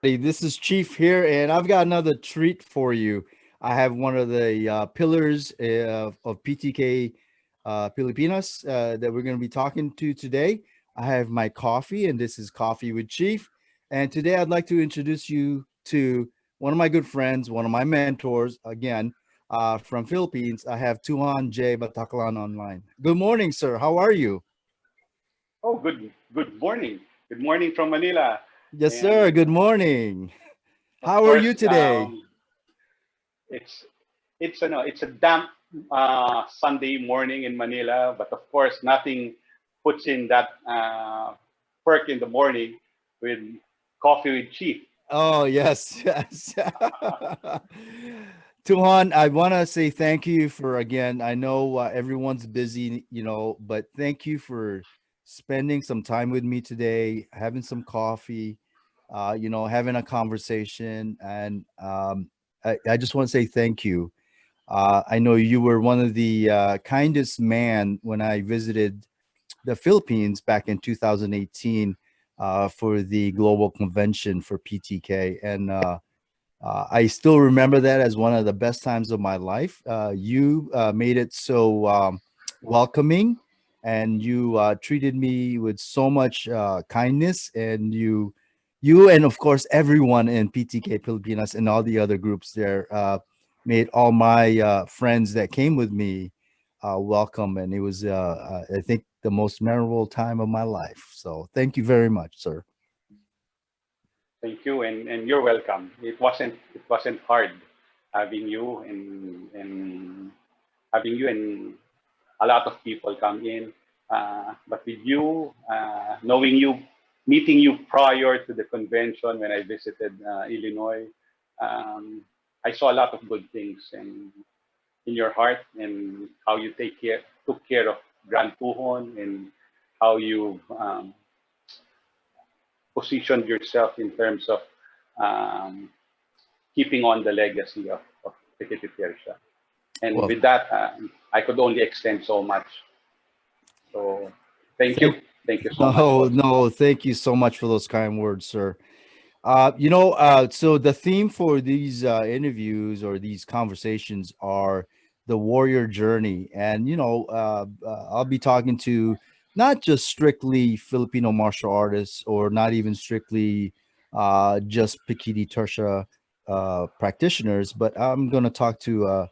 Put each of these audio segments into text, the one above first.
This is Chief here, and I've got another treat for you. I have one of the pillars of PTK Pilipinas that we're going to be talking to today. I have my coffee, and this is Coffee with Chief. And today I'd like to introduce you to one of my good friends, one of my mentors, again, from Philippines. I have Tuhon Jay Bataclan online. Good morning, sir. How are you? Oh, good morning. Good morning from Manila. Yes, sir. And Good morning. of How are course, you today? it's it's a damp Sunday morning in Manila, but of course, nothing puts in that perk in the morning with coffee with Chief. Oh, yes, yes. Tuhan, I want to say thank you for again. I know everyone's busy, but thank you for spending some time with me today, having some coffee, having a conversation. And I just want to say thank you. I know you were one of the kindest man when I visited the Philippines back in 2018 for the global convention for PTK. And I still remember that as one of the best times of my life. You made it so welcoming, and you treated me with so much kindness, and you and of course everyone in PTK Pilipinas and all the other groups there made all my friends that came with me welcome, and it was I think the most memorable time of my life. So thank you very much, sir. Thank you, and you're welcome. It wasn't hard having you and having you and a lot of people come in. But with you, knowing you, meeting you prior to the convention when I visited Illinois, um, I saw a lot of good things in your heart and how you took care of Grand Tuhon and how you positioned yourself in terms of um, keeping on the legacy of Pekiti Tirsia. And Well, with that, I could only extend so much. So thank you. thank Thank you so much no, also. no, thank you so much for those kind words, sir. So the theme for these interviews or these conversations are the warrior journey. And, I'll be talking to not just strictly Filipino martial artists or not even strictly just Pekiti Tertia practitioners, but I'm going to talk to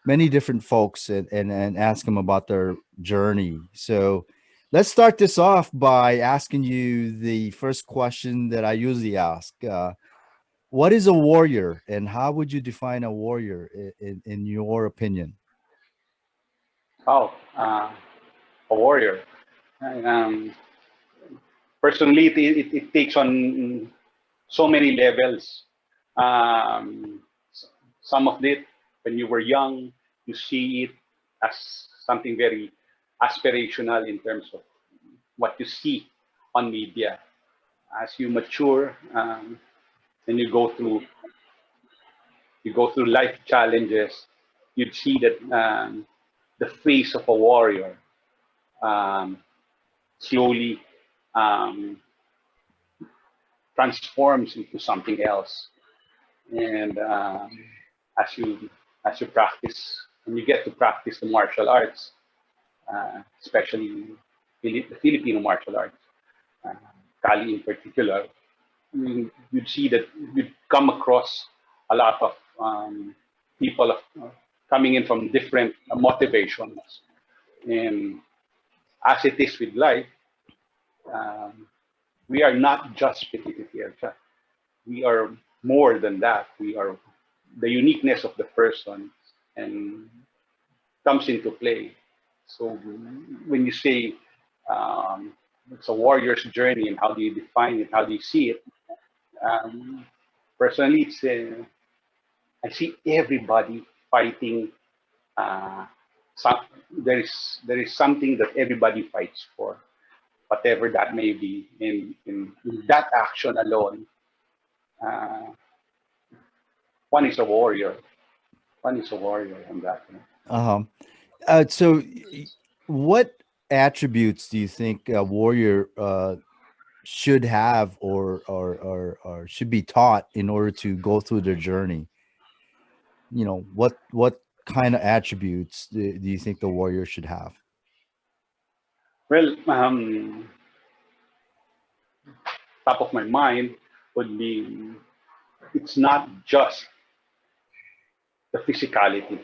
many different folks and ask them about their journey. So let's start this off by asking you the first question that I usually ask. What is a warrior, and how would you define a warrior in your opinion? Oh, a warrior. Um, Personally, it takes on so many levels. Um, some of it, when you were young, you see it as something very aspirational in terms of what you see on media. As you mature and you go through life challenges, you'd see that the face of a warrior um, slowly um, transforms into something else. And as you as you practice, when you get to practice the martial arts, especially the Filipino martial arts, uh, Kali in particular, you'd see that you'd come across a lot of people coming in from different motivations. And as it is with life, um, we are not just Pekiti Tirsia. We are more than that. We are the uniqueness of the person and comes into play. So when you say it's a warrior's journey and how do you define it, how do you see it? Um, Personally, I see everybody fighting. Uh, some, there is something that everybody fights for, whatever that may be. In that action alone, uh, one is a warrior. One is a warrior on that. Um, so, what attributes do you think a warrior should have, or should be taught in order to go through their journey? What kind of attributes do you think the warrior should have? Well, top of my mind would be, it's not just the physicality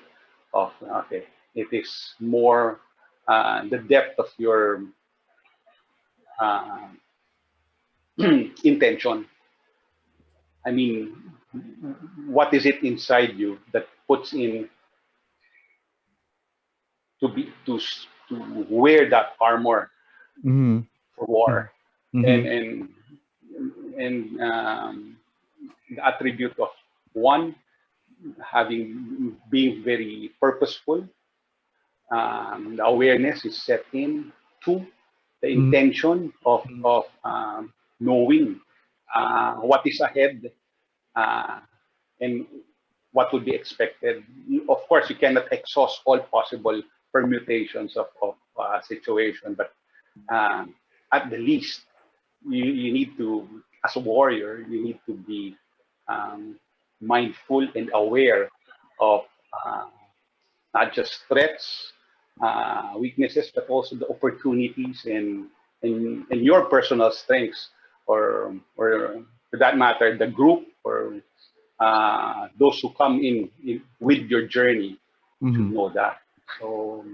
of, okay, it is more the depth of your uh, intention. I mean, what is it inside you that puts in to wear that armor Mm-hmm. for war, Mm-hmm. and and the attribute of one, having being very purposeful, the awareness is set in. Two, the Mm-hmm. intention of knowing what is ahead, uh, and what would be expected. Of course, you cannot exhaust all possible permutations of situation, but um, at the least, you need to, as a warrior, you need to be um, mindful and aware of uh, not just threats, weaknesses, but also the opportunities and your personal strengths, or for that matter, the group, or those who come in with your journey should Mm-hmm. know that. So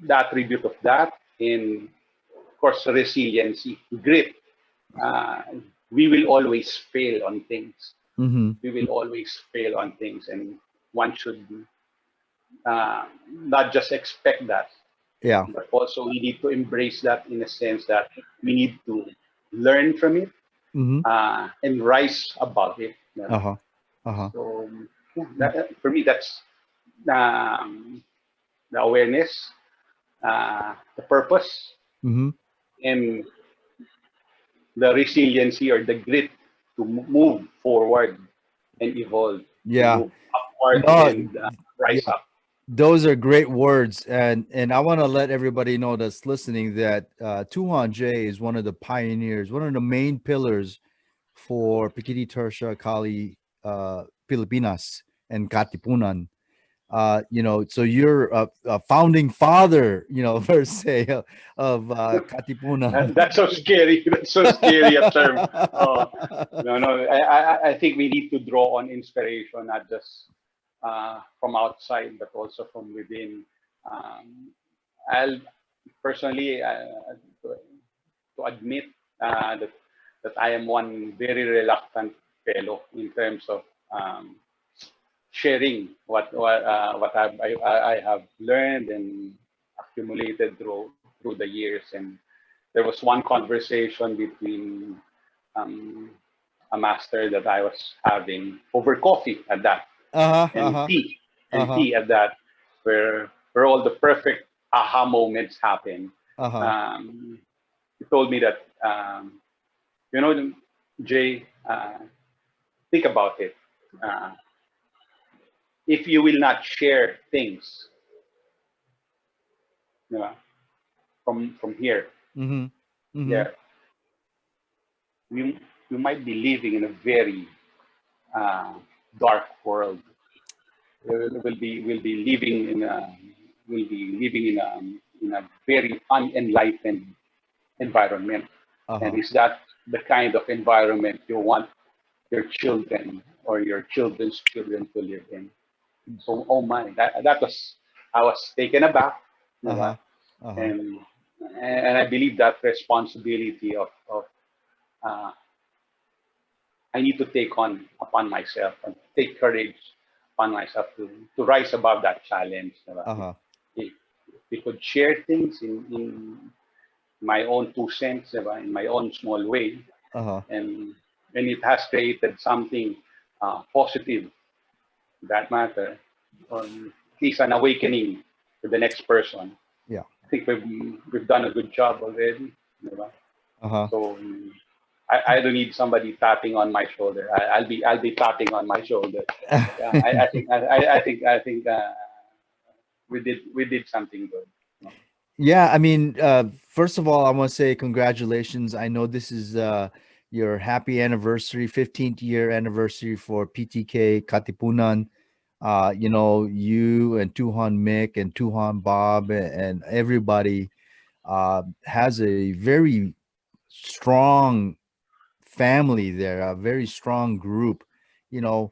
the attribute of that, and of course, resiliency, grit. Uh, we will always fail on things. Mm-hmm. We will always fail on things, and one should not just expect that, Yeah. but also we need to embrace that, in a sense that we need to learn from it, Mm-hmm. and rise above it. You know? Uh-huh. Uh-huh. So yeah, for me, that's um, the awareness, the purpose, Mm-hmm. and the resiliency or the grit to move forward and evolve, to Yeah. move upward No, and rise up. those are great words, and I want to let everybody know that's listening that Tuhon Jay is one of the pioneers, one of the main pillars for Pekiti Tirsia Kali, Pilipinas, and Katipunan. So you're a founding father, per se, of Katipunan. That's so scary. That's so scary a term. Oh, no, no. I think we need to draw on inspiration, not just from outside, but also from within. I'll personally, to, to admit that I am one very reluctant fellow in terms of sharing what I have learned and accumulated through the years. And there was one conversation between um, a master that I was having over coffee at that, Uh-huh. and Uh-huh. Uh-huh. tea at that, where all the perfect aha moments happen. Uh-huh. Um, he told me that, you know, Jay, think about it. Uh, if you will not share things, you know, from here, Mm-hmm. Mm-hmm. there, you you might be living in a very uh, dark world. Will be living in a will be living in a very unenlightened environment. And Uh-huh. is that the kind of environment you want your children or your children's children to live in? So, oh my, that was, I was taken aback, you know, Uh-huh. Uh-huh. and and I believe that responsibility of uh, I need to take on upon myself, and take courage upon myself to rise above that challenge. Uh-huh. If we could share things in my own 2 cents, in my own small way, Uh-huh. and it has created something positive, that matter, or at least an awakening to the next person. Yeah. I think we've done a good job already. Diba? Uh-huh. So I don't need somebody tapping on my shoulder. I'll be tapping on my shoulder. Yeah, I think we did something good. Yeah, I mean, first of all, I want to say congratulations. I know this is your happy anniversary, 15th year anniversary for PTK Katipunan. You and Tuhon Mick and Tuhon Bob and everybody has a very strong family there, a very strong group, you know,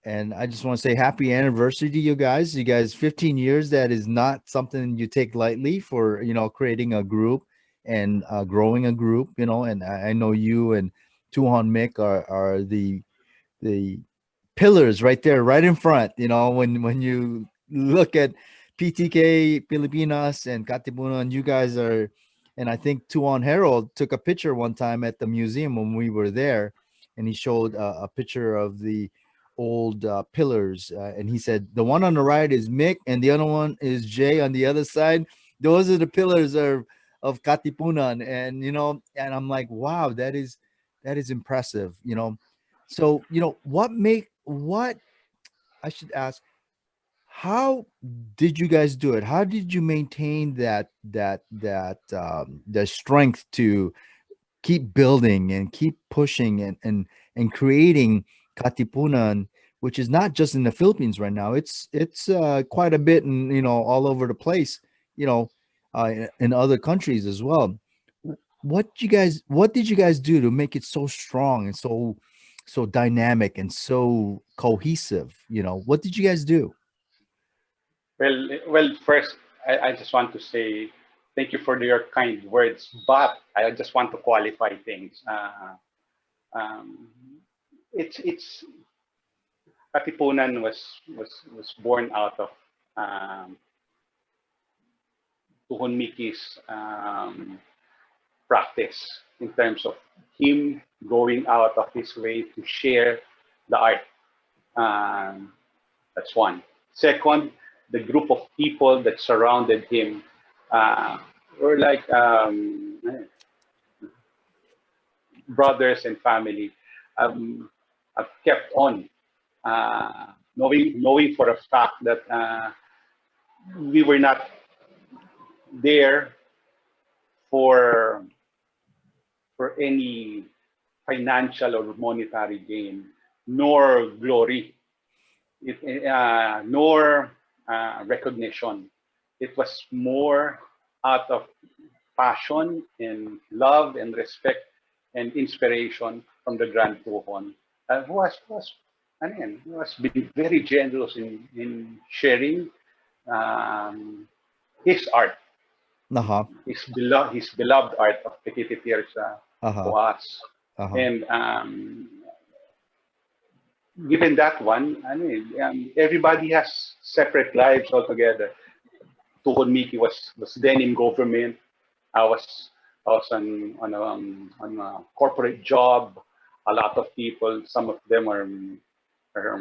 and I just want to say happy anniversary to you guys. You guys, 15 years, that is not something you take lightly for, creating a group and growing a group, and I know you and Tuhon Mick are the pillars right there, right in front. When you look at PTK Pilipinas and Katipunan, you guys are, and I think Tuan Harold took a picture one time at the museum when we were there, and he showed a picture of the old pillars, and he said the one on the right is Mick, and the other one is Jay on the other side. Those are the pillars of Katipunan, and and I'm like, wow, that is impressive. So, what I should ask, how did you guys do it? How did you maintain the strength to keep building and keep pushing and creating Katipunan, which is not just in the Philippines right now. It's quite a bit in, all over the place, in other countries as well. What did you guys do to make it so strong and so dynamic and so cohesive? What did you guys do? Well, first, I just want to say thank you for your kind words, but I just want to qualify things. Um, it's Katipunan was born out of um, Tuhon Miki's practice in terms of him going out of his way to share the art. Um, that's one. Second, the group of people that surrounded him uh, were like brothers and family. I've kept on knowing for a fact that we were not there for any financial or monetary gain, nor glory, nor recognition. It was more out of passion and love and respect and inspiration from the Grand Tuhon, who has been very generous in sharing um, his art, Uh-huh. his beloved art of Pekiti Tirsia to Uh-huh. us. Uh-huh. And given that one, everybody has separate lives altogether. Tuhon Miki was then in government. I was I was on a corporate job. A lot of people, some of them are, are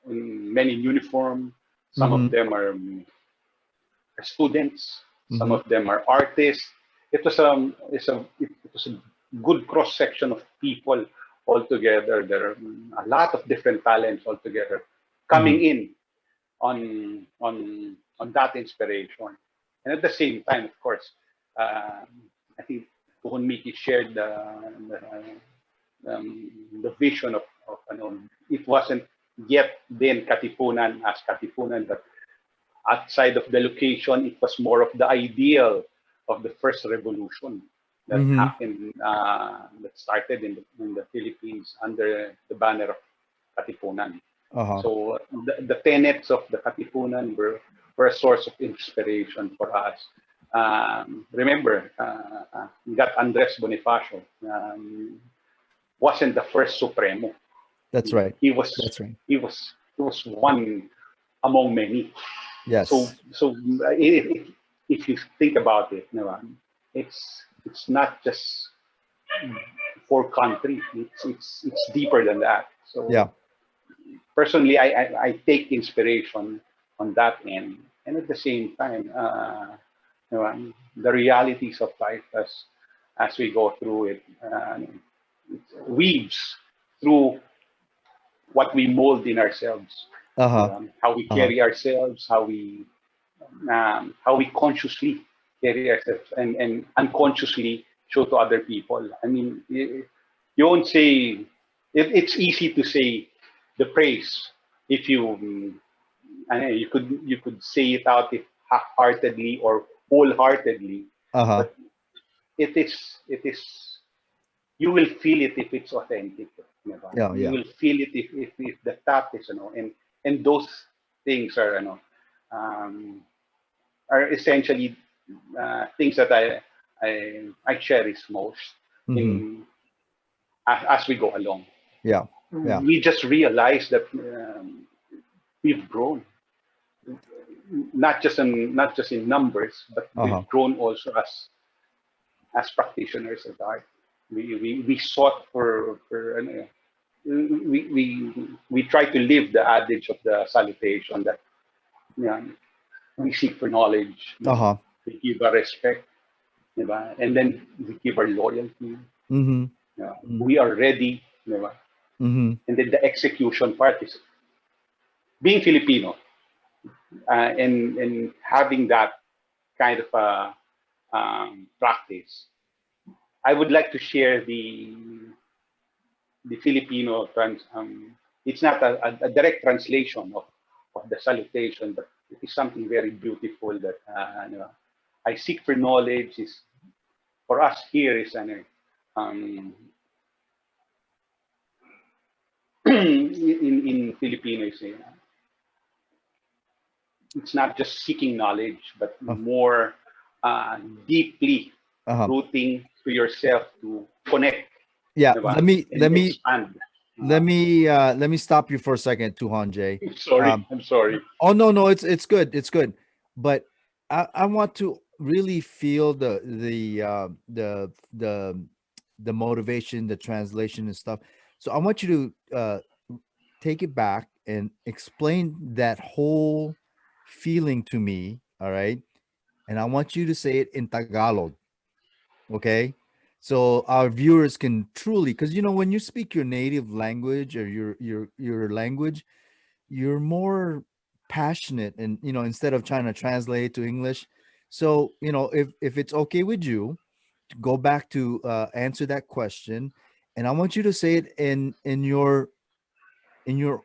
in many uniform. Some of Mm-hmm. them are students. Some Mm-hmm. of them are artists. It was a good cross section of people altogether. There are a lot of different talents altogether Mm-hmm. coming in on that inspiration. And at the same time, of course, I think Tuhon Miki shared the vision of it wasn't yet then Katipunan as Katipunan, but outside of the location, it was more of the ideal of the first revolution that Mm-hmm. happened, that started in the Philippines under the banner of Katipunan. Uh-huh. So the tenets of the Katipunan were a source of inspiration for us. Remember, we got Andres Bonifacio. Wasn't the first Supremo. That's right. He was That's right. he was one among many. So Yes. so if you think about it, it's not just for country. It's deeper than that. So Yeah. personally, I take inspiration on that end, and at the same time, the realities of life as we go through it, it weaves through what we mold in ourselves, Uh-huh. how we Uh-huh. carry ourselves, how we consciously. carry ourselves and unconsciously show to other people. I mean, you won't say, it's easy to say the praise if you, I know you could say it out if half-heartedly or wholeheartedly, Uh-huh. but it is you will feel it if it's authentic. You know? Yeah, You yeah. will feel it if the tap is, and those things are essentially things that I cherish most Mm-hmm. in as we go along. Yeah. Yeah. We just realize that we've grown, not just in numbers, but Uh-huh. we've grown also as practitioners of art. We sought for we try to live the adage of the salutation that, you know, we seek for knowledge, Uh-huh. we give our respect, and then we give our loyalty. Mm-hmm. We are ready, Mm-hmm. and then the execution part is being Filipino, and having that kind of practice. I would like to share the Filipino it's not a direct translation of the salutation, but it is something very beautiful that I seek for knowledge is for us here is in Filipino is it's not just seeking knowledge, but more deeply Uh-huh. rooting to yourself to connect, Yeah, diba? And expand. let me stop you for a second, Tuhon Jay. Sorry, I'm sorry. Oh no, no, it's good. It's good. But I want to really feel the motivation, the translation and stuff. So I want you to take it back and explain that whole feeling to me, all right? And I want you to say it in Tagalog, okay? So our viewers can truly, because when you speak your native language or your language, you're more passionate, and instead of trying to translate to English. So if it's okay with you to go back to answer that question, and I want you to say it in your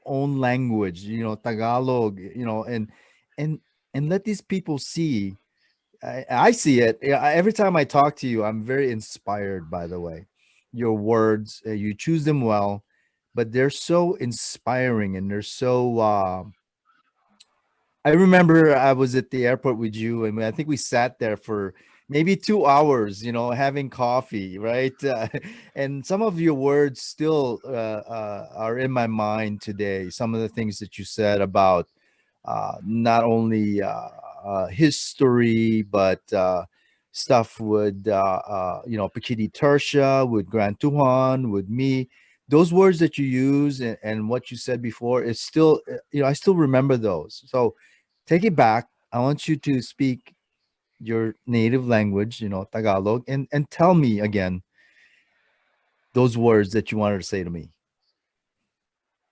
own language, Tagalog, and and let these people see. I see it. Yeah, every time I talk to you, I'm very inspired, by the way. Your words, you choose them well, but they're so inspiring, and they're so I remember I was at the airport with you, and I think we sat there for maybe 2 hours, having coffee, right? And some of your words still are in my mind today. Some of the things that you said about not only history, but stuff with Pekiti Tirsia, with Grand Tuhon, with me. Those words that you use, and what you said before, it's still, I still remember those. So take it back. I want you to speak your native language, Tagalog, and tell me again those words that you wanted to say to me.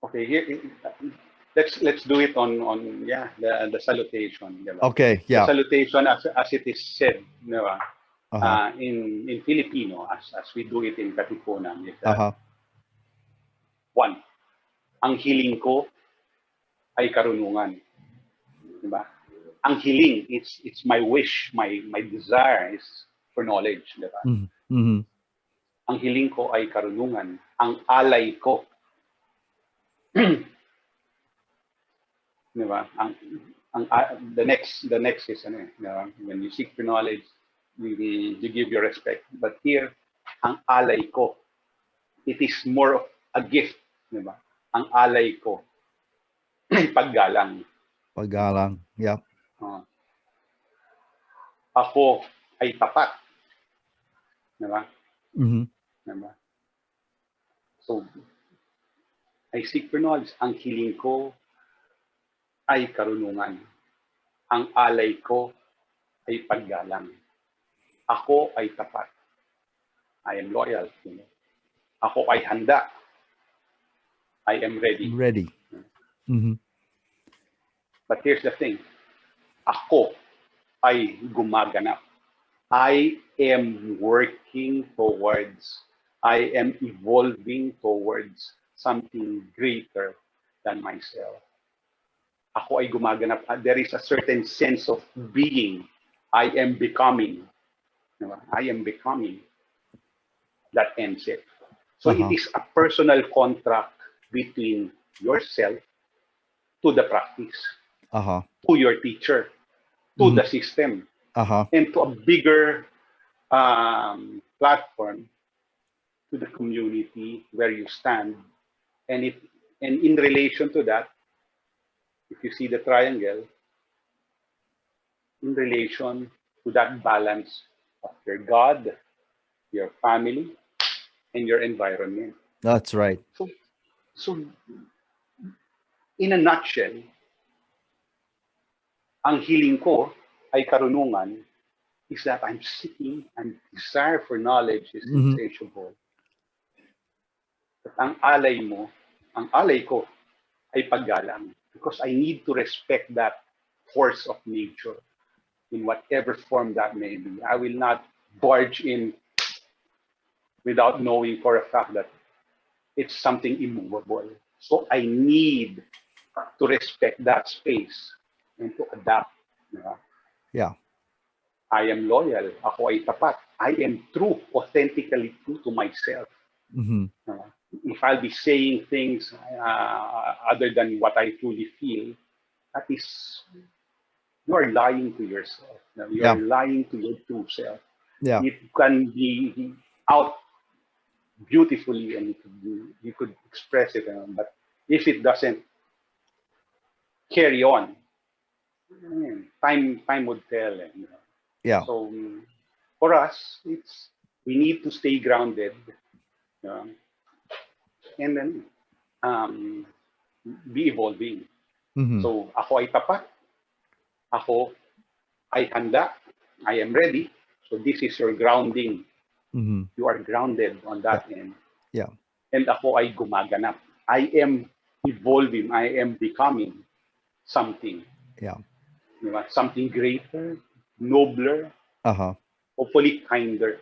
Okay, here let's do it on yeah, the salutation, diba? Okay, The yeah. salutation as it is said, diba? Uh-huh. In Filipino as we do it in Katipunan is that Uh-huh. one, ang hiling ko ay karunungan, diba? Ang hiling, it's my wish, my desire is for knowledge, diba? Mm-hmm. Mm-hmm. Ang hiling ko ay karunungan, ang alay ko, diba? The next is diba? When you seek for knowledge, you give your respect. But here, ang alay ko, it is more of a gift, diba? Ang alay ko, paggalang. Pagalang. Yeah. Uh, ako ay tapat, diba? Mm-hmm. Diba? So, I seek for knowledge. Ang hiling ko ay karunungan. Ang alay ko ay paggalang. Ako ay tapat. I am loyal. Ako ay handa. I am ready. Ready. Mm-hmm. But here's the thing. Ako ay gumaganap. I am working towards, I am evolving towards something greater than myself. Ako ay gumaganap. There is a certain sense of being. I am becoming. Diba? I am becoming. That ends it. So it Uh-huh. is a personal contract between yourself to the practice, Uh-huh. to your teacher, to Mhm. the system, Uh-huh. and to a bigger platform, to the community where you stand. And it, and in relation to that, if you see the triangle, in relation to that balance of your God, your family, and your environment. That's right. So, so in a nutshell, ang hiling ko ay karunungan is that I'm seeking and desire for knowledge is Mhm. insatiable. At ang alay mo, ang alay ko ay paggalang because I need to respect that force of nature in whatever form that may be. I will not barge in without knowing for a fact that it's something immovable. So I need to respect that space and to adapt. Diba? Yeah. I am loyal. Ako ay tapat. I am true, authentically true to myself. Mhm. If I'll be saying things other than what I truly feel, that is, you are lying to yourself. You are Yeah. lying to your true self. Yeah. It can be out beautifully and you could express it, but if it doesn't carry on, time would tell. Yeah. So for us, it's we need to stay grounded um, and then um, be evolving. Mhm. So ako ay tapat, ako ay handa, I am ready. So this is your grounding. Mhm. You are grounded on Yeah. that end. Yeah. And ako ay gumaganap. I am evolving. I am becoming something. Yeah. Diba? Something greater, nobler, Uh-huh. hopefully kinder.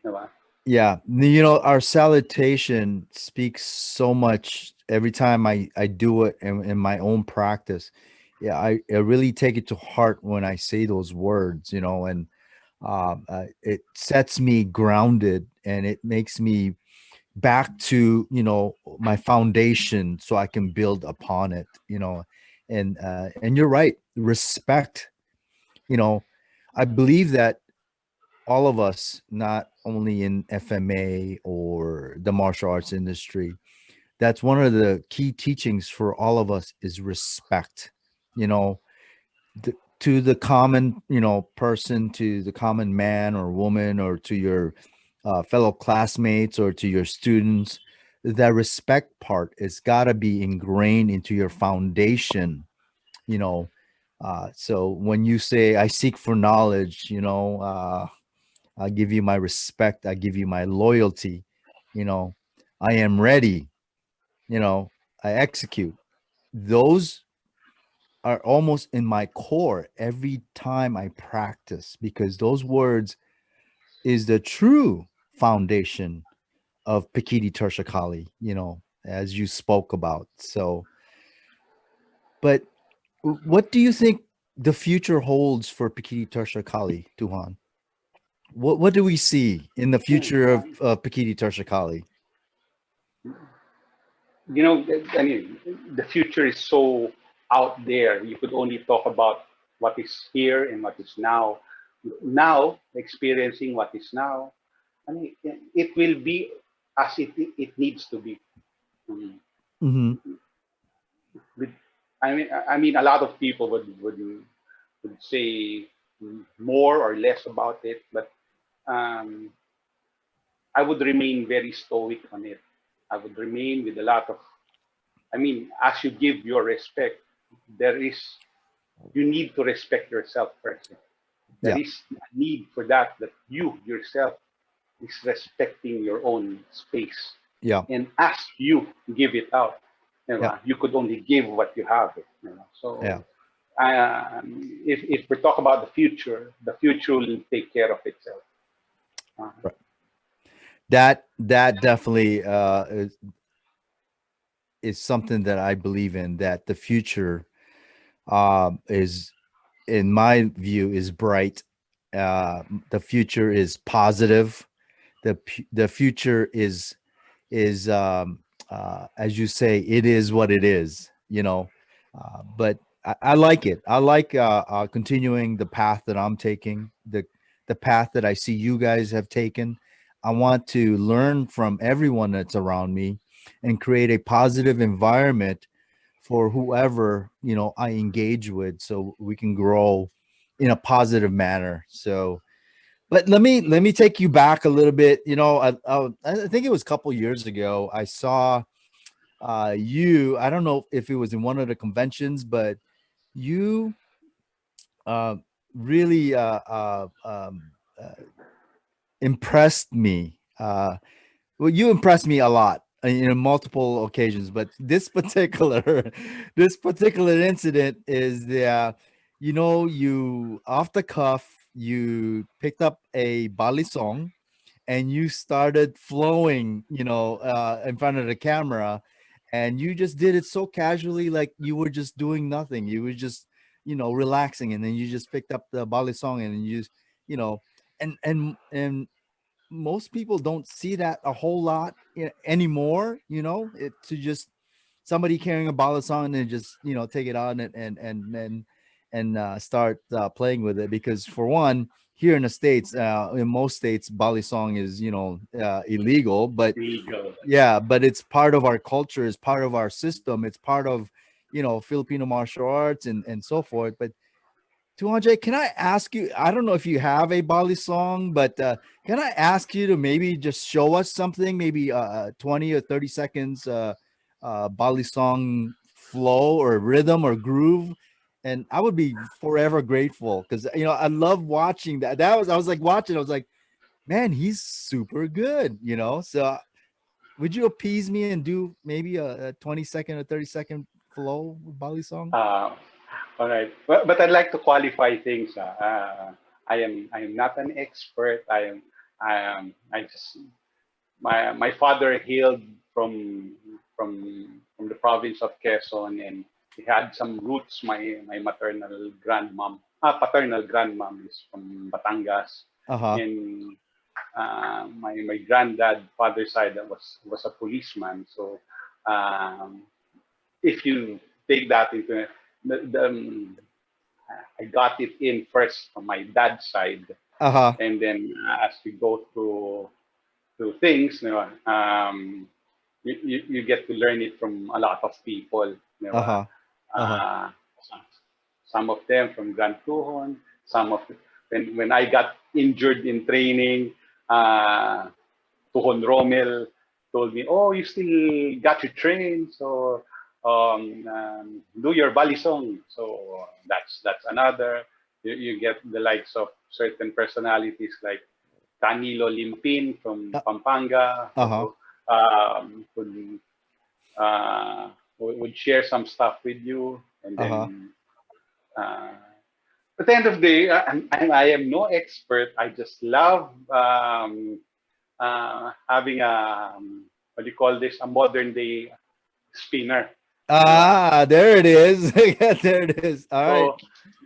Diba? Yeah. You know, our salutation speaks so much every time I do it in my own practice. Yeah, I really take it to heart when I say those words, you know, and it sets me grounded and it makes me back to, you know, my foundation so I can build upon it, you know. And you're right, respect, you know. I believe that all of us, not only in FMA or the martial arts industry, that's one of the key teachings for all of us is respect, you know, to the common, you know, person, to the common man or woman, or to your fellow classmates or to your students. That respect part is got to be ingrained into your foundation, you know. So when you say I seek for knowledge, you know, I give you my respect, I give you my loyalty, you know, I am ready, you know, I execute. Those are almost in my core every time I practice, because those words is the true foundation of Pekiti Tirsia Kali, you know, as you spoke about. So, but what do you think the future holds for Pekiti Tirsia Kali, Tuhon? What do we see in the future of Pekiti Tirsia Kali? I mean, the future is so out there. You could only talk about what is here and what is now. Now, experiencing what is now, I mean, it will be as it needs to be. Mm. Mm-hmm. With- I mean, a lot of people would say more or less about it, but um, I would remain very stoic on it. I would remain with a lot of, I mean, as you give your respect, there is, you need to respect yourself first. There Yeah. is a need for that, that you yourself is respecting your own space. Yeah. And as you give it out, Yeah. you could only give what you have. Yeah. if we talk about the future will take care of itself. Uh, Right. That definitely is something that I believe in. That the future is, in my view, is bright. The future is positive. The future is as you say, it is what it is, you know. But I like it. I like continuing the path that I'm taking, the path that I see you guys have taken. I want to learn from everyone that's around me and create a positive environment for whoever, you know, I engage with, so we can grow in a positive manner. So but let me take you back a little bit. You know, I think it was a couple years ago. I saw you. I don't know if it was in one of the conventions, but you uh, really impressed me. Well, you impressed me a lot in multiple occasions, but this particular this particular incident is the you know, you off the cuff, you picked up a Balisong and you started flowing, you know, in front of the camera, and you just did it so casually, like you were just doing nothing. You were just, you know, relaxing, and then you just picked up the Bali song and you just, you know, and most people don't see that a whole lot anymore. You know, it to just somebody carrying a ballad song and just, you know, take it on and start playing with it, because for one, here in the states, in most states, bali song is, you know, illegal, but Legal. yeah, but it's part of our culture, it's part of our system, it's part of, you know, Filipino martial arts and so forth. But Tuhon Jay, can I ask you? I don't know if you have a Bali song, but can I ask you to maybe just show us something, maybe 20 or 30 seconds Bali song flow or rhythm or groove? And I would be forever grateful, because, you know, I love watching that. I was like watching, I was like, man, he's super good, you know? So would you appease me and do maybe a 20-second or 30-second flow Bali song? Uh, all right, but I'd like to qualify things. I am not an expert. I just my father hailed from the province of Quezon, and he had some roots. My maternal grandmom, paternal grandmom is from Batangas, Uh-huh. and my granddad father's side was a policeman. So um, if you take that into I got it in first from my dad's side, Uh-huh. and then as we go through things, you get to learn it from a lot of people. Uh-huh. Uh-huh. Uh, some of them from Grand Tuhon, some of when I got injured in training, uh, Tuhon Romel told me, "Oh, you still got your train, so do your balisong." So that's another. You get the likes of certain personalities like Canilo Limpin from Uh, Pampanga, uh-huh. who would, would share some stuff with you, and Uh-huh. then uh, at the end of the day, I am no expert. I just love having a what do you call this, a modern day spinner. There it is. Yeah, there it is. All right. So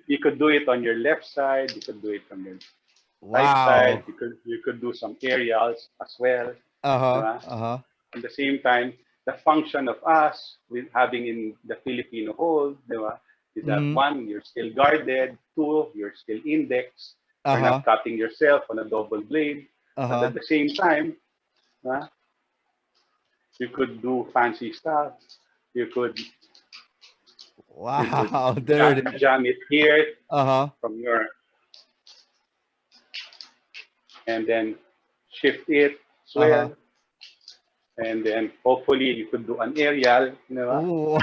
you could do it on your left side, you could do it on your right side, Wow. you could do some aerials as well. Uh-huh. Diba? Uh-huh. At the same time, the function of us with having in the Filipino hold, diba, is that Mm. one, you're still guarded, two, you're still indexed, you're Uh-huh. not cutting yourself on a double blade, but at Uh-huh. the same time, diba, you could do fancy stuff. You could you could Wow. There it is. jam it here Uh-huh. from your and then shift it as Uh-huh. well, and then hopefully you could do an aerial, Ooh.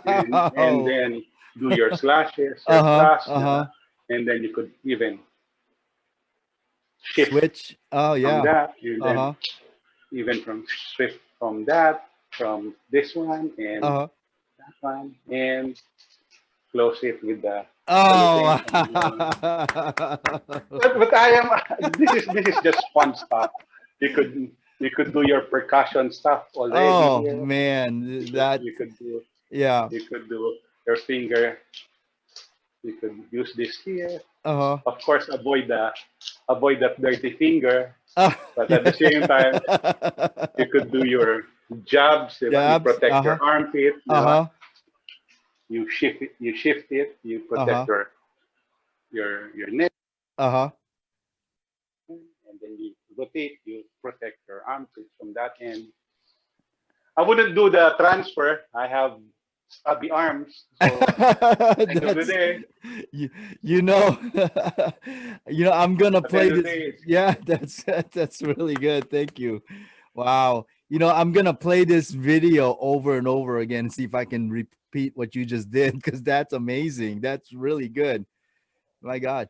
and then do your slashes, your Uh-huh. thrust, Uh-huh. and then you could even shift Switch. Oh from yeah. that, and then Uh-huh. even from shift from that, from this one and Uh-huh. that one, and close it with the Oh. thing, and but I am this is just fun stuff. You could you could do your percussion stuff already Oh here. man, that You could do yeah. you could do your finger. You could use this here. Uh-huh. Of course, avoid that dirty finger. Uh, But at the same time, yeah. you could do your jabs. Diba? You Jabs. protect your Uh-huh. armpit. Diba? Uh-huh. You shift it. You shift it. You protect Uh-huh. your neck, Uh-huh. and then you rotate. You protect your armpit from that end. I wouldn't do the transfer. I have stubby arms, so end of the That's day, you, you know I'm gonna at the play end of the this. day, it's, Yeah, that's really good. Thank you. Wow. I'm gonna play this video over and over again and see if I can repeat what you just did because that's amazing. That's really good. My God.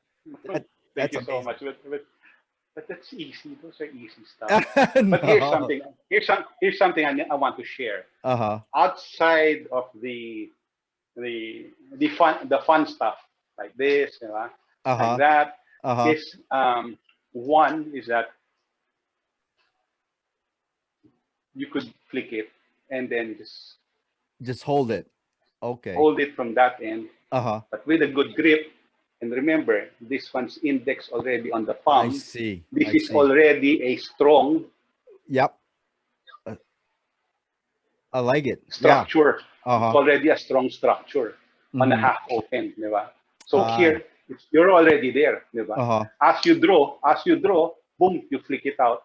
That thank that's you so amazing. much. But that's easy. Those are easy stuff. But here's No. something. Here's something I want to share. Uh-huh. Outside of the fun stuff like this, like Uh-huh. that, Uh-huh. is one is that you could flick it and then just Just hold it. Okay. hold it from that end, Uh-huh. but with a good grip. And remember, this one's index already on the I palm. see. This I is see. already a strong Yep. uh, I like it. Yeah. structure. It's Uh-huh. already a strong structure on a Mm-hmm. half open, di ba? So Ah. here, you're already there, di ba? Uh-huh. As you draw, boom, you flick it out.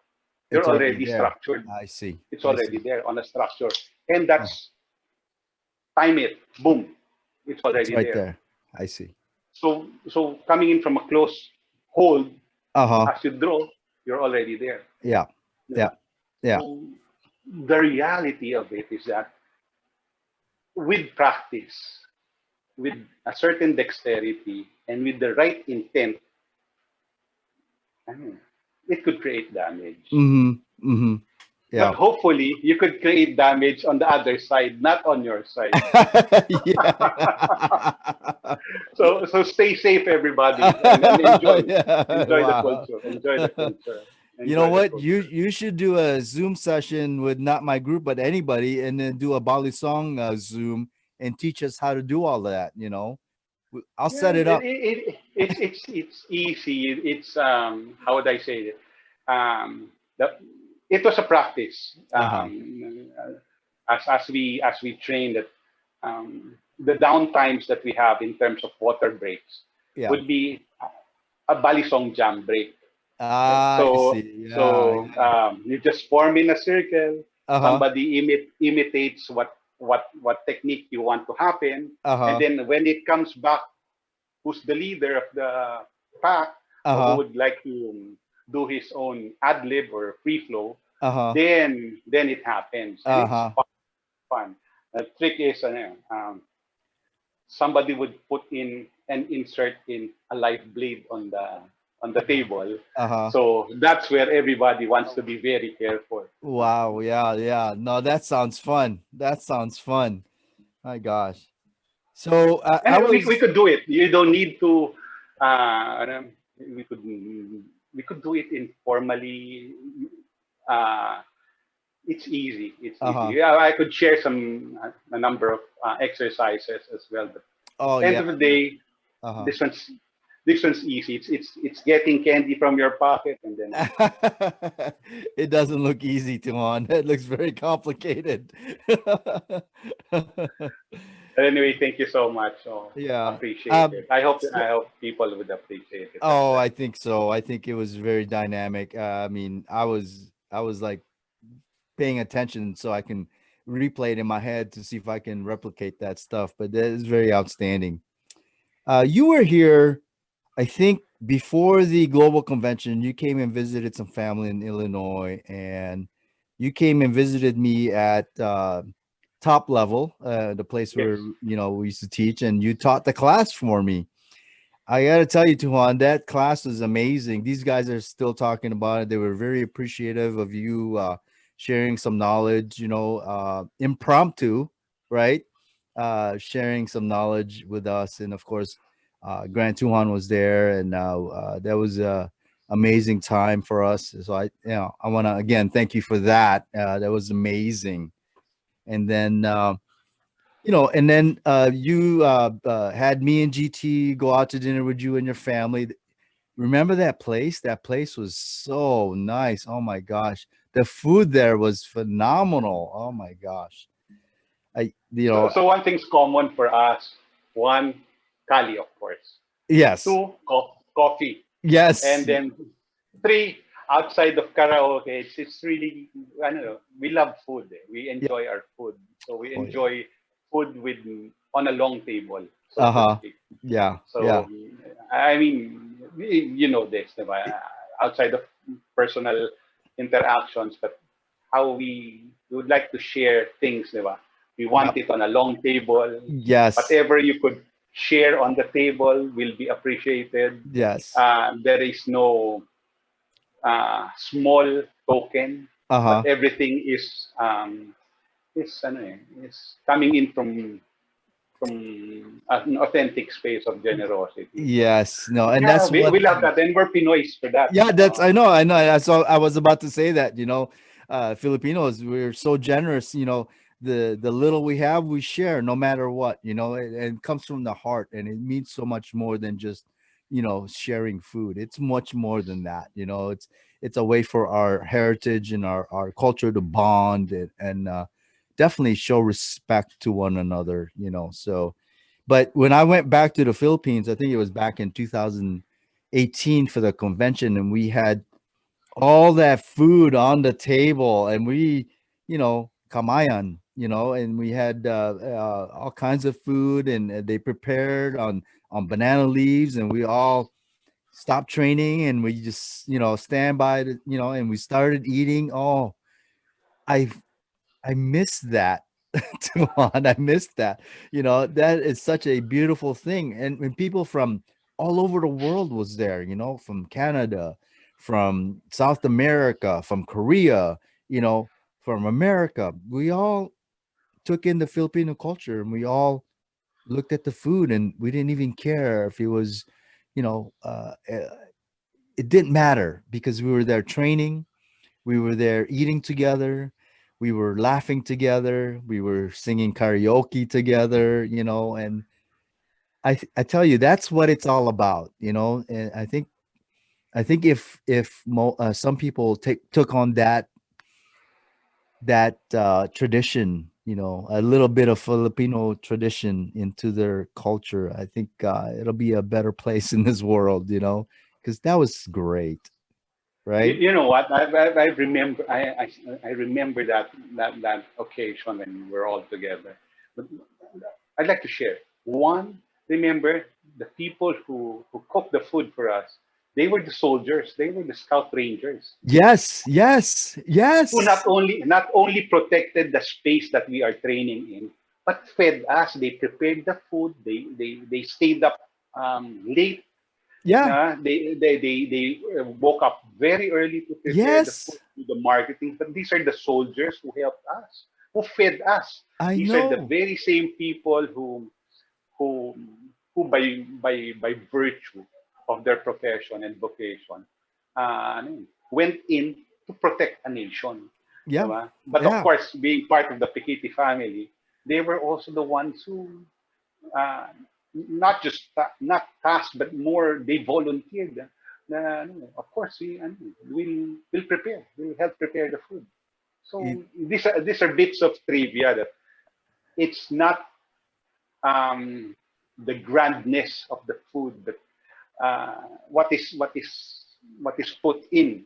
You're It's already already there. structured. I see. It's I already see. there on a structure. And Uh, that's time it, boom, it's it's already right there. there. I see. So coming in from a close hold, Uh-huh. as you draw, you're already there. Yeah. Di Yeah. ba? Yeah. So the reality of it is that with practice, with a certain dexterity, and with the right intent, I mean, it could create damage. Mm-hmm. Mm-hmm. But Yeah. hopefully, you could create damage on the other side, not on your side. Yeah. So stay safe, everybody, and enjoy Yeah. enjoy the Wow. culture. Enjoy the culture. You know Enjoy the what? You culture. you should do a Zoom session with not my group, but anybody, and then do a Balisong Zoom and teach us how to do all that. I'll Yeah, set it up. it's easy. It's how would I say it? The, it was a practice. Uh-huh. As we train that, the downtimes that we have in terms of water breaks Yeah. would be a balisong jam break. Okay. Ah, I So see. Yeah. so Yeah. you just form in a circle. Uh-huh. Somebody imitates what technique you want to happen, and Uh-huh. then when it comes back, who's the leader of the pack, or who Uh-huh. would like to do his own ad lib or free flow, Uh-huh. then it happens, and it's Uh-huh. fun. The trick is, somebody would put in and insert in a live blade on the table. Uh-huh. So that's where everybody wants to be very careful. Wow. Yeah. Yeah. No, that sounds fun. That sounds fun. My gosh. So I And we was could do it. You don't need to. We could do it informally. Uh, it's easy. It's easy. uh-huh. Yeah, I could share a number of exercises as well. But Oh end yeah. of the Yeah. day, Uh-huh. this one's easy. It's getting candy from your pocket, and then It doesn't look easy, Tuhon. It looks very complicated. anyway, thank you so much. So Yeah. appreciate it. I hope So, I hope people would appreciate it as oh, well. I think so. I think it was very dynamic. I mean, I was like paying attention so I can replay it in my head to see if I can replicate that stuff. But that is very outstanding. You were here, I think, before the global convention. You came and visited some family in Illinois, and you came and visited me at top level, the place where Yes. we used to teach, and you taught the class for me. I got to tell you, Tuhan, that class was amazing. These guys are still talking about it. They were very appreciative of you sharing some knowledge, impromptu, right? sharing some knowledge with us, and of course, Grant Tuhon was there, and that was a amazing time for us. So I want to again thank you for that. That was amazing. And then, and then you had me and GT go out to dinner with you and your family. Remember that place? That place was so nice. Oh my gosh. The food there was phenomenal. Oh my gosh. I, you So, know, so one thing's common for us: one, Kali, of course; yes, two, coffee; yes, and then three, outside of karaoke, it's really, I don't know. We love food. Eh. We yeah. enjoy our food, so we Oh yeah. enjoy food with on a long table, so to Uh-huh. speak. Yeah, yeah. So I mean, you know this, diba? Outside of personal interactions, but how we would like to share things, diba? We want Yep. it on a long table. Yes. Whatever you could share on the table will be appreciated. Yes. There is no small token, but Uh-huh. everything is coming in from an authentic space of generosity. So Yes. No, and yeah, that's we one love thing. that, and we're Pinoys for that. Yeah, that's I know. I was about to say that, Filipinos, we're so generous, the little we have, we share no matter what, and it comes from the heart, and it means so much more than just, sharing food. It's much more than that, it's a way for our heritage and our culture to bond and definitely show respect to one another, so but when I went back to the Philippines, I think it was back in 2018 for the convention, and we had all that food on the table, and we, kamayan, and we had all kinds of food, and they prepared on banana leaves, and we all stopped training, and we just, stand by the, and we started eating. Oh, I I miss that. Tuan, I missed that. That is such a beautiful thing. And when people from all over the world was there, from Canada, from South America, from Korea, from America, we all took in the Filipino culture, and we all looked at the food, and we didn't even care if it was, you know, uh, uh, it didn't matter because we were there training, we were there eating together. We were laughing together. We were singing karaoke together, and I tell you, that's what it's all about, And I think if some people took on that tradition, a little bit of Filipino tradition into their culture, I think it'll be a better place in this world, because that was great, right? you know what? I remember I remember that occasion when we're all together. But I'd like to share. One, remember the people who cooked the food for us. They were the soldiers. They were the scout rangers Yes, yes, who yes. not only protected the space that we are training in, but fed us. They prepared the food. They stayed up late. Yeah. They woke up very early to prepare the food, Yes. to the marketing. But these are the soldiers who helped us, who fed us. I These are the know. very same people who who by virtue of their profession and vocation went in to protect a nation. Yeah. Diba? But of Yeah. course, being part of the Pekiti family, they were also the ones who uh, not tasked, but more they volunteered. Of course, we'll prepare. We'll help prepare the food. It, So these are bits of trivia that it's not um, the grandness of the food, but what is put in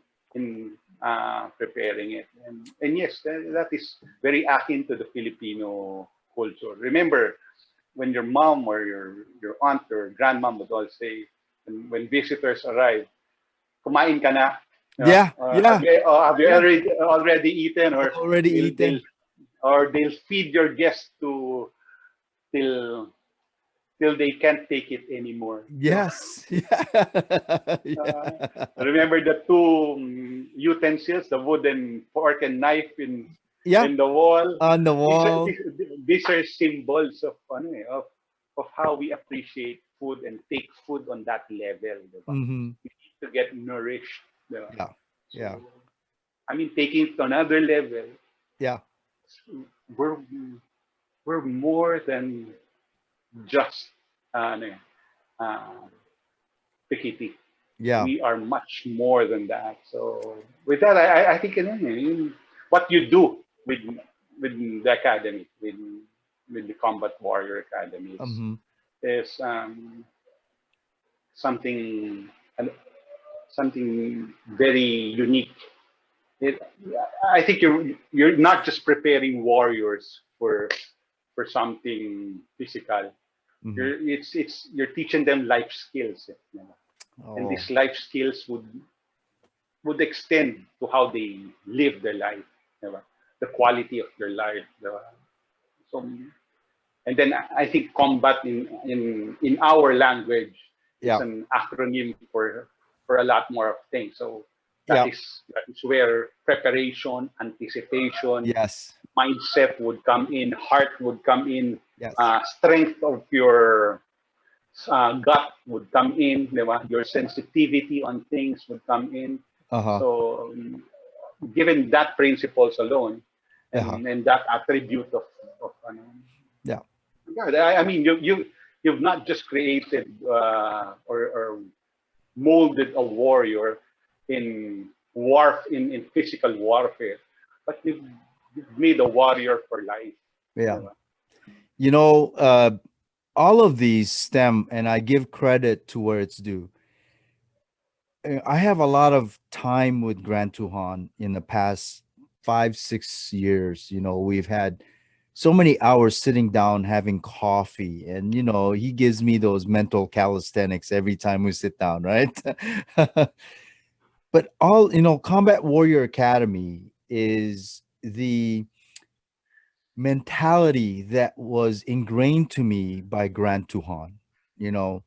preparing it. And yes, that is very akin to the Filipino culture. Remember, when your mom or your aunt or grandmom would always say, when visitors arrive, kumain ka na? yeah. Have Yeah. you, have you Yeah. already eaten, or Already they'll, they'll eaten. or they'll feed your guests to till till they can't take it anymore. So Yes. Yeah. remember the two utensils, the wooden fork and knife Yeah, in the wall. on the These are wall. these are symbols of ano of how we appreciate food and take food on that level, diba? Mm-hmm. We need to get nourished, diba? Yeah, yeah, So I mean, taking it to another level, yeah, we're we're more than just ano, uh, Pekiti. yeah. We are much more than that. So with that, I think what you do with the academy, with the Combat Warrior Academy Mm-hmm. is something something very unique. It, I think you're not just preparing warriors for something physical. Mm-hmm. It's you're teaching them life skills, and Oh, these life skills would extend to how they live their life, diba? The quality of their life. Diba? So, and then I think combat in our language is yeah, an acronym for a lot more of things. So yeah. that is where preparation, anticipation, Yes, mindset would come in, heart would come in, yes. strength of your gut would come in, diba? Your sensitivity on things would come in. Uh-huh. So, given that principles alone, Uh-huh. and that attribute of ano, Yeah. God, I mean, you've not just created or molded a warrior in physical warfare, but you've made a warrior for life. Yeah. Diba? You know, all of these stem, and I give credit to where it's due. I have a lot of time with Grant Tuhan in the past 5, 6 years. We've had so many hours sitting down having coffee, and he gives me those mental calisthenics every time we sit down, right? But Combat Warrior Academy is the mentality that was ingrained to me by Grant Tuhan. You know,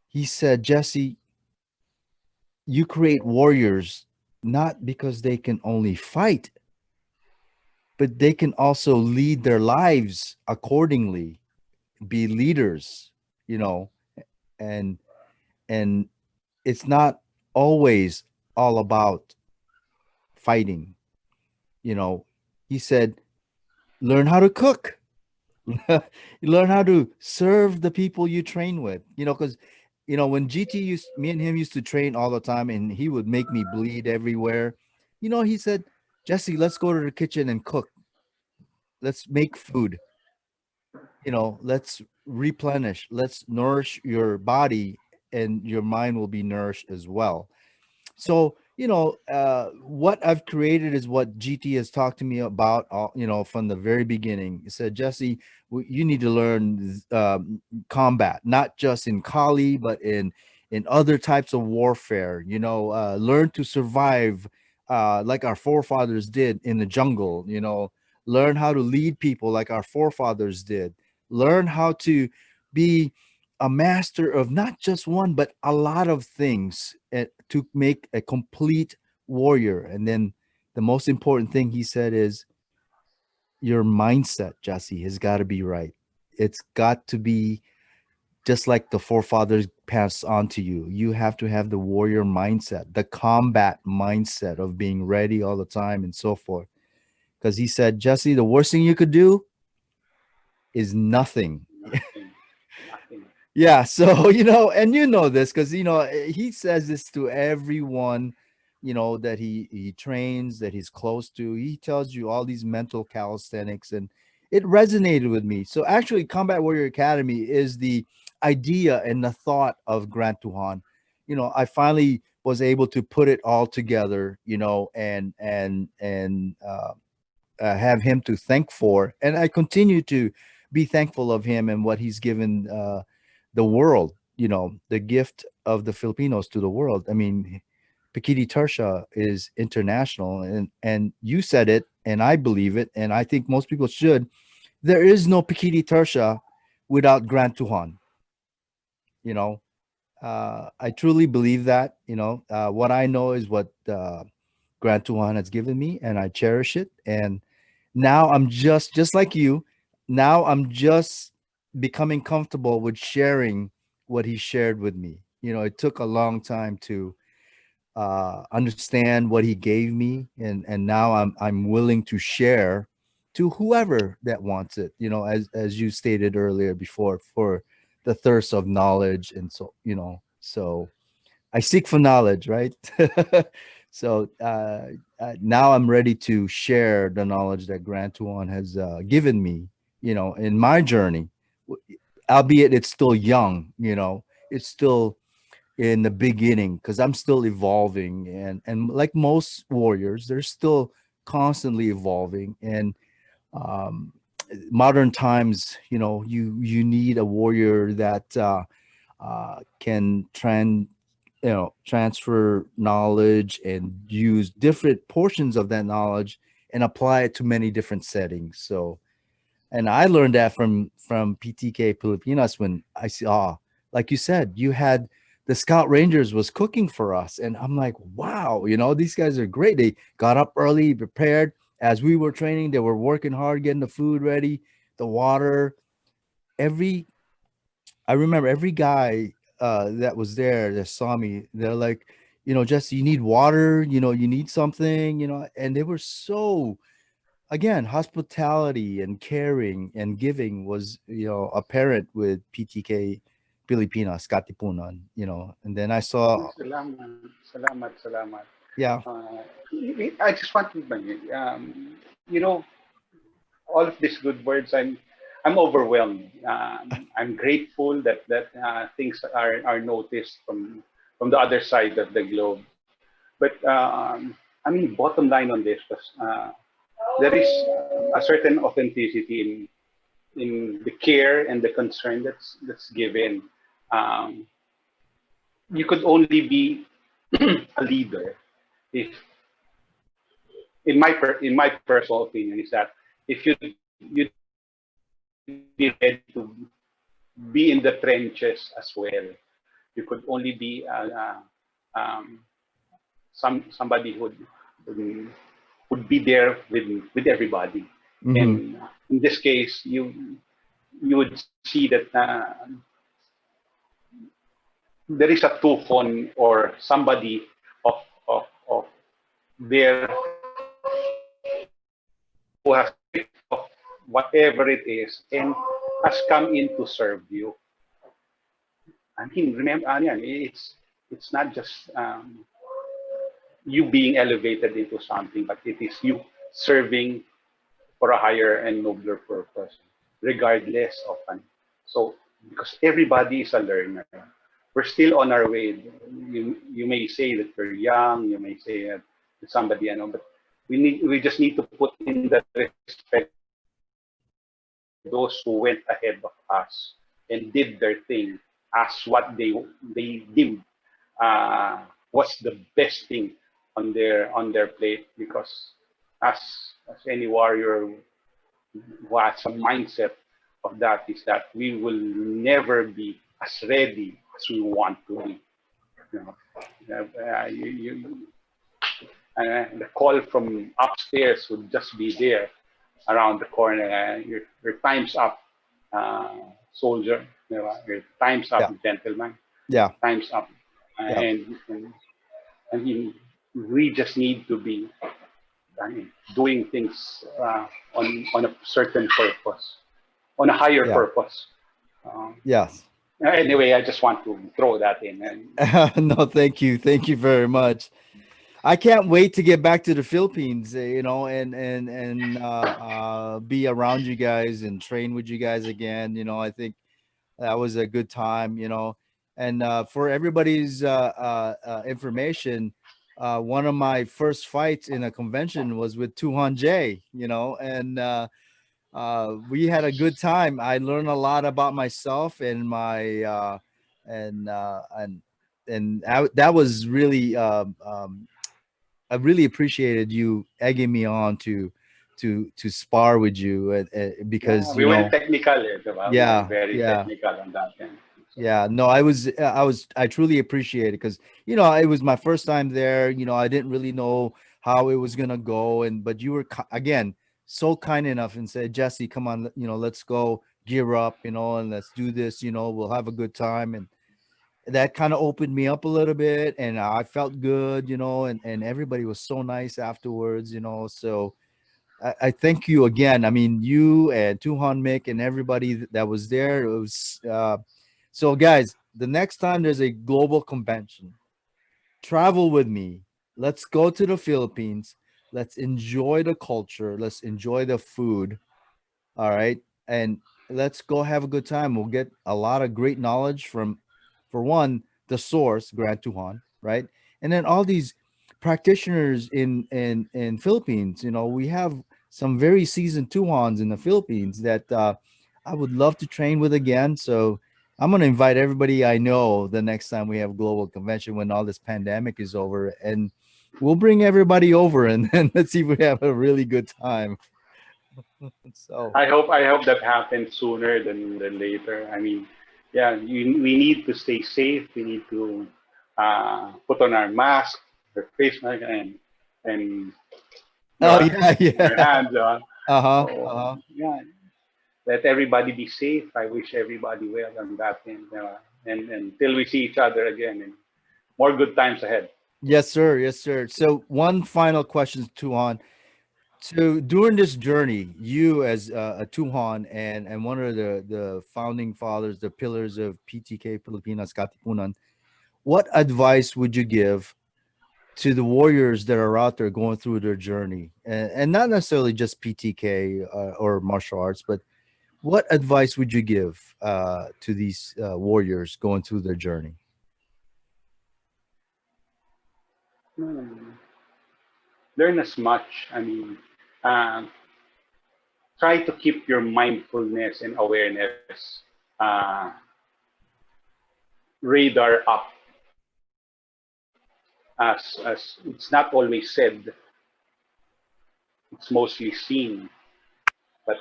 he said, Jesse, you create warriors not because they can only fight, but they can also lead their lives accordingly, be leaders, you know, and and it's not always all about fighting. You know, he said, learn how to cook. You learn how to serve the people you train with, because when GT used me and him used to train all the time, and he would make me bleed everywhere. He said, Jesse, let's go to the kitchen and cook. Let's make food. Let's replenish. Let's nourish your body, and your mind will be nourished as well. So what I've created is what GT has talked to me about, from the very beginning. He said, Jesse, you need to learn combat, not just in Kali, but in other types of warfare. Learn to survive, like our forefathers did in the jungle. Learn how to lead people like our forefathers did. Learn how to be a master of not just one but a lot of things, to make a complete warrior. And then the most important thing he said is, your mindset, Jesse, has got to be right. It's got to be just like the forefathers passed on to you. You have to have the warrior mindset, the combat mindset of being ready all the time and so forth. Because he said, Jesse, the worst thing you could do is nothing. Nothing, nothing. Yeah, so and this because he says this to everyone, that he trains, that he's close to. He tells you all these mental calisthenics, and it resonated with me. So actually, Combat Warrior Academy is the idea and the thought of Grant Tuhan. I finally was able to put it all together, and have him to thank for, and I continue to be thankful of him and what he's given the world. The gift of the Filipinos to the world. I mean, Pekiti Tirsia is international, and you said it, and I believe it, and I think most people should. There is no Pekiti Tirsia without Grant Tuhan. You know, I truly believe that. What I know is what Grant Tuhan has given me, and I cherish it. And Now I'm just like you. Now I'm just becoming comfortable with sharing what he shared with me. It took a long time to understand what he gave me, and now I'm willing to share to whoever that wants it. As you stated earlier before, for the thirst of knowledge, and so I seek for knowledge, right? So now I'm ready to share the knowledge that Grant Tuan has given me, in my journey, albeit it's still young. It's still in the beginning because I'm still evolving, and like most warriors, they're still constantly evolving. And um, modern times, you need a warrior that can transfer knowledge and use different portions of that knowledge and apply it to many different settings. So, and I learned that from PTK Pilipinas when I saw, like you said, you had the Scout Rangers was cooking for us, and I'm like, wow, these guys are great. They got up early, prepared. As we were training, they were working hard, getting the food ready, the water. Every I remember every guy that was there that saw me, they're like, Jesse, you need water, you need something, and they were so, again, hospitality and caring and giving was, apparent with PTK Pilipinas, Katipunan, and then I saw, Salamat, salamat, salamat. yeah, Uh, I just want to, you know, all of these good words. I'm overwhelmed. I'm grateful that things are noticed from the other side of the globe. But I mean, bottom line on this was there is a certain authenticity in the care and the concern that's given. Um, you could only be a leader if, in my personal opinion, is that if you'd be ready to be in the trenches as well. You could only be somebody who would be there with everybody. mm-hmm, And in this case, you would see that there is a tuhon or somebody of of there who has of whatever it is and has come in to serve you. I mean, remember, it's not just you being elevated into something, but it is you serving for a higher and nobler purpose, regardless of an. So, because everybody is a learner, we're still on our way. You may say that we're young, you may say that somebody, but we just need to put in the respect those who went ahead of us and did their thing as what they deemed uh, was the best thing on their plate, because as as any warrior who has a mindset of that is that we will never be as ready as we want to be. You know, the call from upstairs would just be there around the corner. Your time's up, uh, soldier. Your time's up, yeah, gentleman. yeah, Time's up, yeah, and I mean, we just need to be, I mean, doing things on a certain purpose, on a higher yeah, purpose. Um, yes. anyway, I just want to throw that in. And No, thank you very much. I can't wait to get back to the Philippines, and be around you guys and train with you guys again. I think that was a good time. And for everybody's information, one of my first fights in a convention was with Tuhon Jay. And we had a good time. I learned a lot about myself and my and uh, and that was really I really appreciated you egging me on to spar with you, yeah, because we went technical, diba? We went yeah, very yeah, technical on that. And so, yeah. No, I truly appreciate it because it was my first time there. I didn't really know how it was gonna go, but you were again so kind enough and said, Jesse, come on, let's go gear up, and let's do this, we'll have a good time. And that kind of opened me up a little bit, and I felt good, and everybody was so nice afterwards, so I thank you again. I mean, you and Tuhon, Mick, and everybody that was there. It was so, guys. The next time there's a global convention, travel with me. Let's go to the Philippines. Let's enjoy the culture. Let's enjoy the food. All right. And let's go have a good time. We'll get a lot of great knowledge from, for one, the source, Grant Tuhan, right? And then all these practitioners in Philippines. We have some very seasoned Tuhans in the Philippines that I would love to train with again. So I'm gonna invite everybody I know the next time we have global convention when all this pandemic is over, and we'll bring everybody over, and then let's see if we have a really good time. So I hope that happens sooner than later. I mean, yeah, we need to stay safe. We need to put on our mask, our face mask, and oh your yeah, your yeah. hands on. Uh-huh. So Uh-huh. yeah, let everybody be safe. I wish everybody well on that end. And until we see each other again, and more good times ahead. Yes, sir. Yes, sir. So one final question, Tuhan. So during this journey, you as a Tuhan and one of the founding fathers, the pillars of PTK Pilipinas Katipunan, what advice would you give to the warriors that are out there going through their journey, and not necessarily just PTK or martial arts, but what advice would you give to these warriors going through their journey? Hmm. Learn as much. I mean, um, try to keep your mindfulness and awareness uh, radar up, as it's not always said, it's mostly seen, but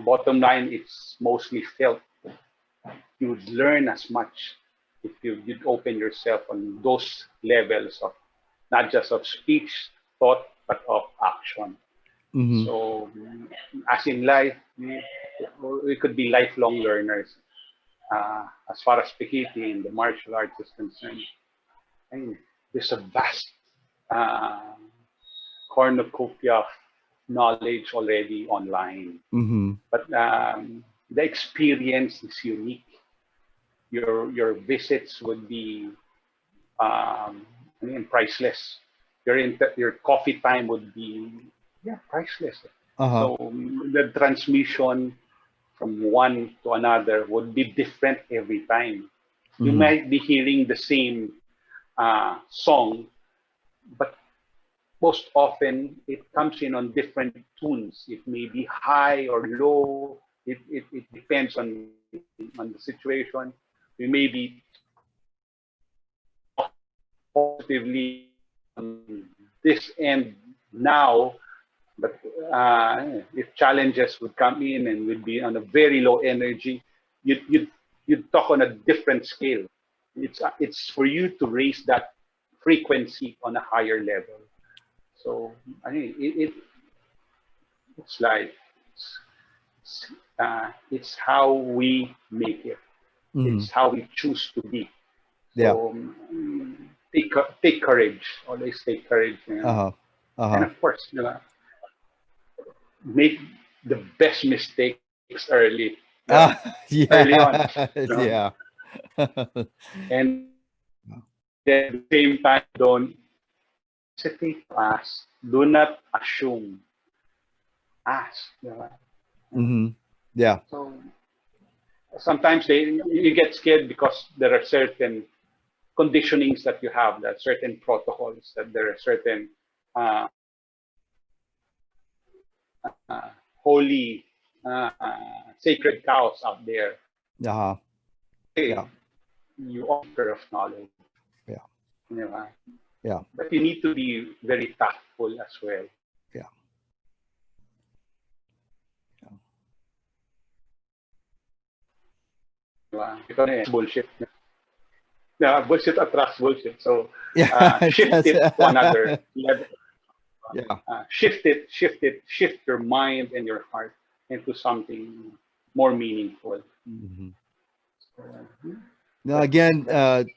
bottom line, it's mostly felt. You would learn as much if you'd open yourself on those levels of not just of speech, thought, but of action. Mm-hmm. So, as in life, we could be lifelong learners. As far as Pekiti and the martial arts is concerned, I mean, there's a vast uh, cornucopia of knowledge already online. Mm-hmm. But the experience is unique. Your visits would be I mean, priceless. Your coffee time would be, yeah, priceless. Uh-huh. So the transmission from one to another would be different every time. You Mm-hmm. might be hearing the same song, but most often it comes in on different tunes. It may be high or low. It depends on the situation. We may be positively on this end now, but if challenges would come in and would be on a very low energy, you'd talk on a different scale. It's for you to raise that frequency on a higher level. So I mean, it's like it's how we make it. Mm-hmm. It's how we choose to be. Yeah. So take courage. Always take courage, Uh-huh. and Uh-huh. of course, make the best mistakes early, Ah, early on, yeah. you know? Yeah. And then at the same time, don't hesitate to ask. Do not assume. Ask. Mm-hmm. Yeah. So sometimes you get scared because there are certain conditionings that you have, that certain protocols, that there are certain uh, holy, sacred cows out there. Uh-huh. Yeah. Hey, you offer of knowledge, Yeah. you know, Yeah. but you need to be very tactful as well. Yeah. Because bullshit. Yeah, bullshit attracts bullshit. So Yeah. shift That's it to another level. Yeah. Shift your mind and your heart into something more meaningful. Mhm. Uh, Now, again, that's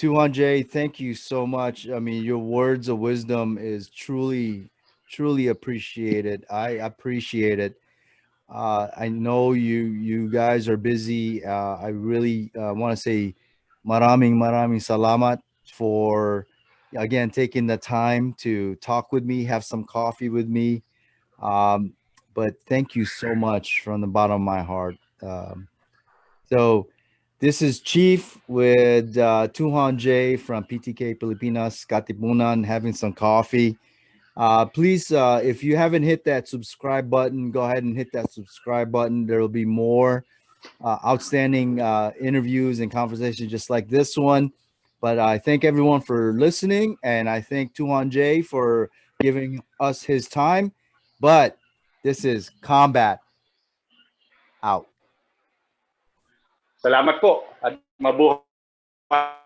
Tuhon Jay, thank you so much. I mean, your words of wisdom is truly, truly appreciated. I appreciate it. I know you guys are busy. I really want to say maraming salamat for again taking the time to talk with me, have some coffee with me. Um, but thank you so much from the bottom of my heart. So this is Chief with Tuhon Jay from PTK Pilipinas, Katipunan, having some coffee. Please, if you haven't hit that subscribe button, go ahead and hit that subscribe button. There will be more outstanding interviews and conversations just like this one. But I thank everyone for listening, and I thank Tuhon Jay for giving us his time. But this is Combat out. salamat po at mabuhay po